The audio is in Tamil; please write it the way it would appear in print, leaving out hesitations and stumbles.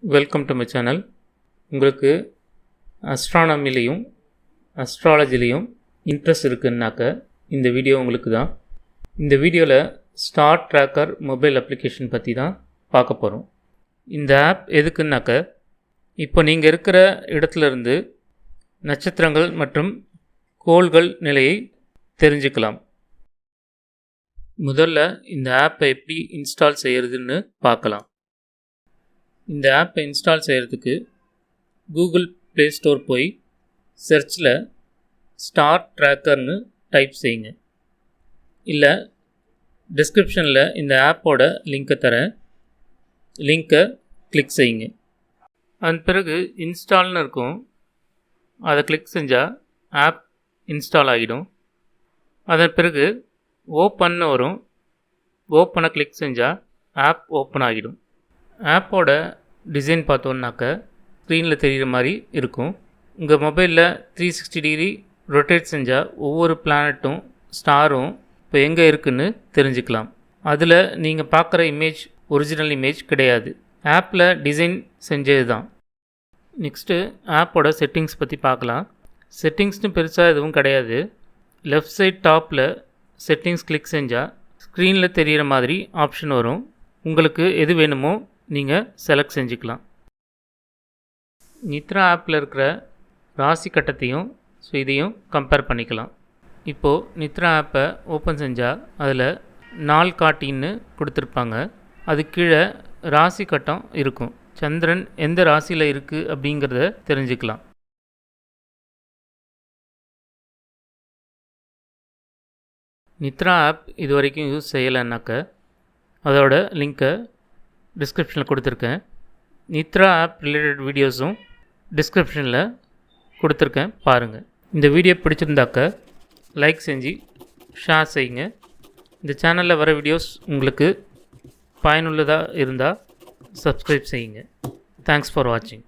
Welcome to my channel. உங்களுக்கு அஸ்ட்ரானமிலையும் அஸ்ட்ராலஜிலையும் இன்ட்ரெஸ்ட் இருக்குன்னாக்க இந்த வீடியோ உங்களுக்கு தான். இந்த வீடியோவில் ஸ்டார் ட்ராக்கர் மொபைல் அப்ளிகேஷன் பற்றி தான் பார்க்க போகிறோம். இந்த ஆப் எதுக்குன்னாக்க இப்போ நீங்கள் இருக்கிற இடத்துலேருந்து நட்சத்திரங்கள் மற்றும் கோள்கள் நிலையை தெரிஞ்சுக்கலாம். முதல்ல இந்த ஆப்பை எப்படி இன்ஸ்டால் செய்கிறதுன்னு பார்க்கலாம். இந்த ஆப்பை இன்ஸ்டால் செய்கிறதுக்கு கூகுள் ப்ளே ஸ்டோர் போய் சர்ச்சில் ஸ்டார் ட்ராக்கர்னு டைப் செய்யுங்க. இல்லை டிஸ்கிரிப்ஷனில் இந்த ஆப்போட லிங்க்கை தரேன், லிங்க்கை கிளிக் செய்யுங்க. அதன் பிறகு இன்ஸ்டால்னு இருக்கும், அதை கிளிக் செஞ்சால் ஆப் இன்ஸ்டால் ஆகிடும். அதன் பிறகு ஓப்பன்னு வரும், ஓப்பனை கிளிக் செஞ்சால் ஆப் ஓப்பன் ஆகிடும். ஆப்போட டிசைன் பார்த்தோன்னாக்க ஸ்க்ரீனில் தெரிகிற மாதிரி இருக்கும். உங்கள் மொபைலில் 360 டிகிரி ரொட்டேட் செஞ்சால் ஒவ்வொரு பிளானட்டும் ஸ்டாரும் இப்போ எங்கே இருக்குதுன்னு தெரிஞ்சுக்கலாம். அதில் நீங்கள் பார்க்குற இமேஜ் ஒரிஜினல் இமேஜ் கிடையாது, ஆப்பில் டிசைன் செஞ்சது தான். நெக்ஸ்ட்டு ஆப்போட செட்டிங்ஸ் பற்றி பார்க்கலாம். செட்டிங்ஸ்னு பெருசாக எதுவும் கிடையாது. லெஃப்ட் சைட் டாப்பில் செட்டிங்ஸ் கிளிக் செஞ்சால் ஸ்க்ரீனில் தெரிகிற மாதிரி ஆப்ஷன் வரும். உங்களுக்கு எது வேணுமோ நீங்கள் செலக்ட் செஞ்சுக்கலாம். நித்ரா ஆப்பில் இருக்கிற ராசி கட்டத்தையும் இதையும் கம்பேர் பண்ணிக்கலாம். இப்போது நித்ரா ஆப்பை ஓப்பன் செஞ்சால் அதில் நாள் காட்டின்னு கொடுத்துருப்பாங்க. அது கீழே ராசி கட்டம் இருக்கும். சந்திரன் எந்த ராசியில் இருக்குது அப்படிங்கிறத தெரிஞ்சுக்கலாம். நித்ரா ஆப் இது வரைக்கும் யூஸ் செய்யலைன்னாக்க அதோட லிங்க்கை டிஸ்கிரிப்ஷனில் கொடுத்துருக்கேன். நித்ரா ஆப் ரிலேட்டட் வீடியோஸும் டிஸ்கிரிப்ஷனில் கொடுத்துருக்கேன், பாருங்கள். இந்த வீடியோ பிடிச்சிருந்தாக்க லைக் செஞ்சு ஷேர் செய்யுங்க. இந்த சேனலில் வர வீடியோஸ் உங்களுக்கு பயனுள்ளதாக இருந்தால் சப்ஸ்கிரைப் செய்யுங்க. தேங்க்ஸ் ஃபார் வாட்சிங்.